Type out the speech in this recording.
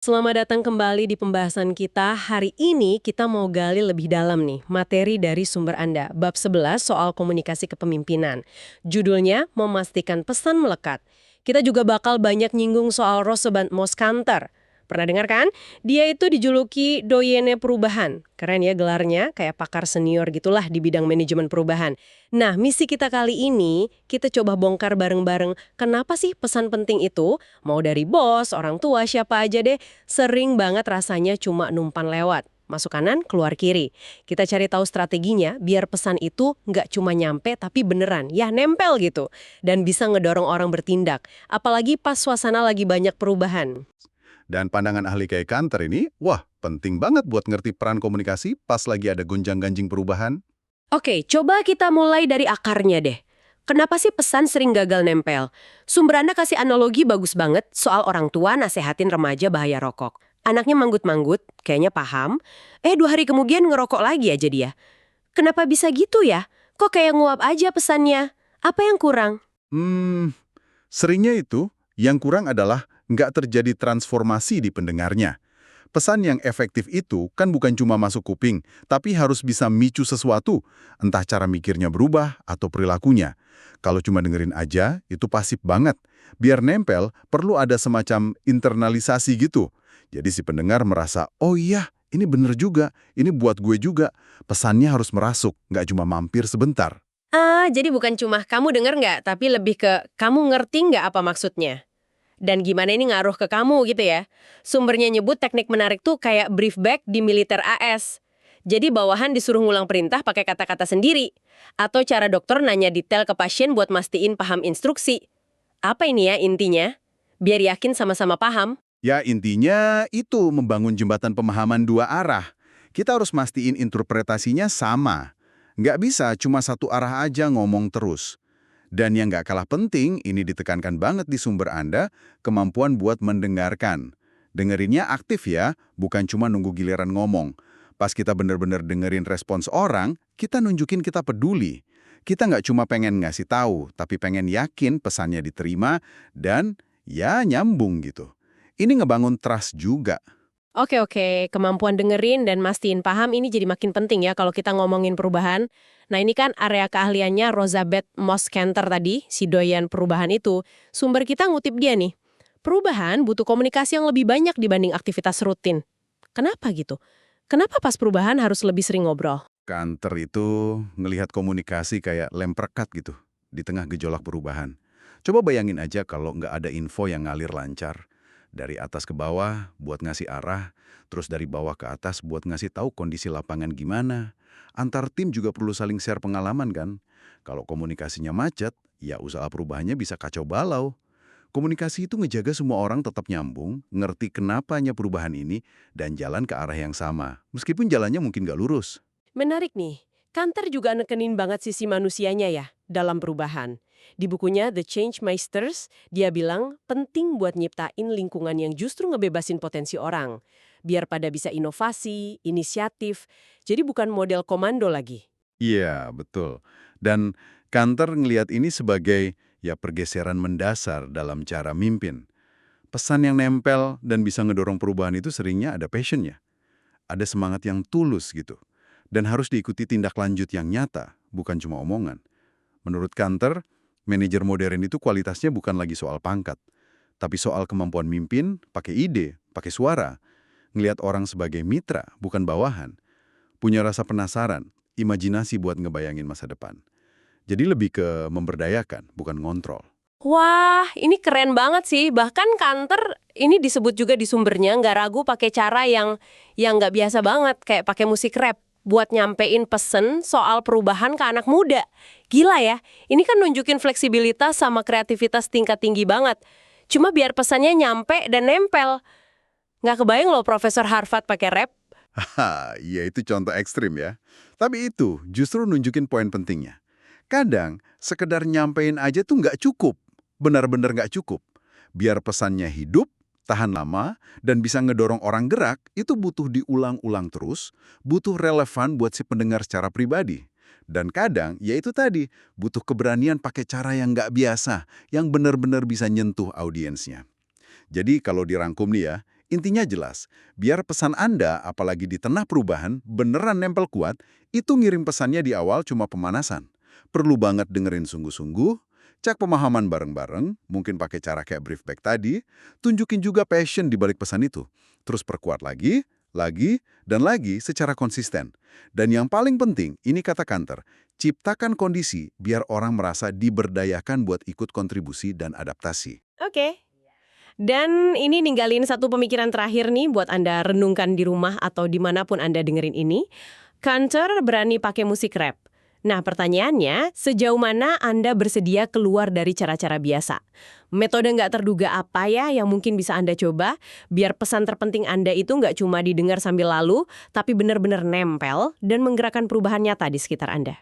Selamat datang kembali di pembahasan kita. Hari ini kita mau gali lebih dalam nih, materi dari sumber Anda. Bab 11 soal komunikasi kepemimpinan. Judulnya, Memastikan Pesan Melekat. Kita juga bakal banyak nyinggung soal Roosevelt Moskanter. Pernah dengar kan? Dia itu dijuluki doyene perubahan. Keren ya gelarnya, kayak pakar senior gitulah di bidang manajemen perubahan. Nah, misi kita kali ini, kita coba bongkar bareng-bareng kenapa sih pesan penting itu, mau dari bos, orang tua, siapa aja deh, sering banget rasanya cuma numpan lewat. Masuk kanan, keluar kiri. Kita cari tahu strateginya biar pesan itu nggak cuma nyampe tapi beneran, ya nempel gitu. Dan bisa ngedorong orang bertindak. Apalagi pas suasana lagi banyak perubahan. Dan pandangan ahli kayak Kanter ini, wah, penting banget buat ngerti peran komunikasi pas lagi ada gonjang-ganjing perubahan. Oke, coba kita mulai dari akarnya deh. Kenapa sih pesan sering gagal nempel? Sumber Anda kasih analogi bagus banget soal orang tua nasehatin remaja bahaya rokok. Anaknya manggut-manggut, kayaknya paham. 2 hari kemudian ngerokok lagi aja dia. Kenapa bisa gitu ya? Kok kayak nguap aja pesannya? Apa yang kurang? Hmm, seringnya itu, yang kurang adalah nggak terjadi transformasi di pendengarnya. Pesan yang efektif itu kan bukan cuma masuk kuping, tapi harus bisa micu sesuatu, entah cara mikirnya berubah atau perilakunya. Kalau cuma dengerin aja, itu pasif banget. Biar nempel, perlu ada semacam internalisasi gitu. Jadi si pendengar merasa, oh iya, ini bener juga, ini buat gue juga. Pesannya harus merasuk, nggak cuma mampir sebentar. Jadi bukan cuma kamu denger nggak, tapi lebih ke kamu ngerti nggak apa maksudnya? Dan gimana ini ngaruh ke kamu gitu ya. Sumbernya nyebut teknik menarik tuh kayak brief back di militer AS. Jadi bawahan disuruh ngulang perintah pakai kata-kata sendiri. Atau cara dokter nanya detail ke pasien buat mastiin paham instruksi. Apa ini ya intinya? Biar yakin sama-sama paham. Ya intinya itu membangun jembatan pemahaman dua arah. Kita harus mastiin interpretasinya sama. Nggak bisa cuma satu arah aja ngomong terus. Dan yang nggak kalah penting, ini ditekankan banget di sumber Anda, kemampuan buat mendengarkan. Dengerinnya aktif ya, bukan cuma nunggu giliran ngomong. Pas kita bener-bener dengerin respons orang, kita nunjukin kita peduli. Kita nggak cuma pengen ngasih tahu, tapi pengen yakin pesannya diterima dan ya nyambung gitu. Ini ngebangun trust juga. Oke, kemampuan dengerin dan mastiin paham ini jadi makin penting ya kalau kita ngomongin perubahan. Nah ini kan area keahliannya Roosevelt Moskanter tadi, si doyan perubahan itu. Sumber kita ngutip dia nih. Perubahan butuh komunikasi yang lebih banyak dibanding aktivitas rutin. Kenapa gitu? Kenapa pas perubahan harus lebih sering ngobrol? Kanter itu ngelihat komunikasi kayak lem perekat gitu, di tengah gejolak perubahan. Coba bayangin aja kalau nggak ada info yang ngalir lancar. Dari atas ke bawah buat ngasih arah, terus dari bawah ke atas buat ngasih tahu kondisi lapangan gimana. Antar tim juga perlu saling share pengalaman kan. Kalau komunikasinya macet, ya usaha perubahannya bisa kacau balau. Komunikasi itu ngejaga semua orang tetap nyambung, ngerti kenapanya perubahan ini, dan jalan ke arah yang sama. Meskipun jalannya mungkin nggak lurus. Menarik nih, Kanter juga nekenin banget sisi manusianya ya dalam perubahan. Di bukunya The Change Masters, dia bilang penting buat nyiptain lingkungan yang justru ngebebasin potensi orang. Biar pada bisa inovasi, inisiatif, jadi bukan model komando lagi. Iya, betul. Dan Kanter ngelihat ini sebagai ya pergeseran mendasar dalam cara mimpin. Pesan yang nempel dan bisa ngedorong perubahan itu seringnya ada passionnya. Ada semangat yang tulus gitu. Dan harus diikuti tindak lanjut yang nyata, bukan cuma omongan. Menurut Kanter, manajer modern itu kualitasnya bukan lagi soal pangkat, tapi soal kemampuan mimpin, pakai ide, pakai suara, ngelihat orang sebagai mitra, bukan bawahan, punya rasa penasaran, imajinasi buat ngebayangin masa depan. Jadi lebih ke memberdayakan, bukan ngontrol. Wah, ini keren banget sih. Bahkan Kanter ini disebut juga di sumbernya nggak ragu pakai cara yang nggak biasa banget, kayak pakai musik rap buat nyampein pesen soal perubahan ke anak muda. Gila ya, ini kan nunjukin fleksibilitas sama kreativitas tingkat tinggi banget. Cuma biar pesannya nyampe dan nempel. Nggak kebayang loh Profesor Harvard pakai rap. Haha, iya itu contoh ekstrim ya. Tapi itu justru nunjukin poin pentingnya. Kadang, sekedar nyampein aja tuh nggak cukup. Benar-benar nggak cukup. Biar pesannya hidup, tahan lama, dan bisa ngedorong orang gerak, itu butuh diulang-ulang terus, butuh relevan buat si pendengar secara pribadi. Dan kadang, ya itu tadi, butuh keberanian pakai cara yang nggak biasa, yang benar-benar bisa nyentuh audiensnya. Jadi kalau dirangkum nih ya, Intinya jelas, biar pesan Anda, apalagi di tengah perubahan, beneran nempel kuat, itu ngirim pesannya di awal cuma pemanasan. Perlu banget dengerin sungguh-sungguh, cek pemahaman bareng-bareng, mungkin pakai cara kayak brief back tadi, tunjukin juga passion di balik pesan itu. Terus perkuat lagi, dan lagi secara konsisten. Dan yang paling penting, ini kata Kanter, ciptakan kondisi biar orang merasa diberdayakan buat ikut kontribusi dan adaptasi. Oke. Dan ini ninggalin satu pemikiran terakhir nih buat Anda renungkan di rumah atau dimanapun Anda dengerin ini. Kantor berani pakai musik rap. Nah pertanyaannya, sejauh mana Anda bersedia keluar dari cara-cara biasa? Metode nggak terduga apa ya yang mungkin bisa Anda coba, biar pesan terpenting Anda itu nggak cuma didengar sambil lalu, tapi benar-benar nempel dan menggerakkan perubahan nyata di sekitar Anda?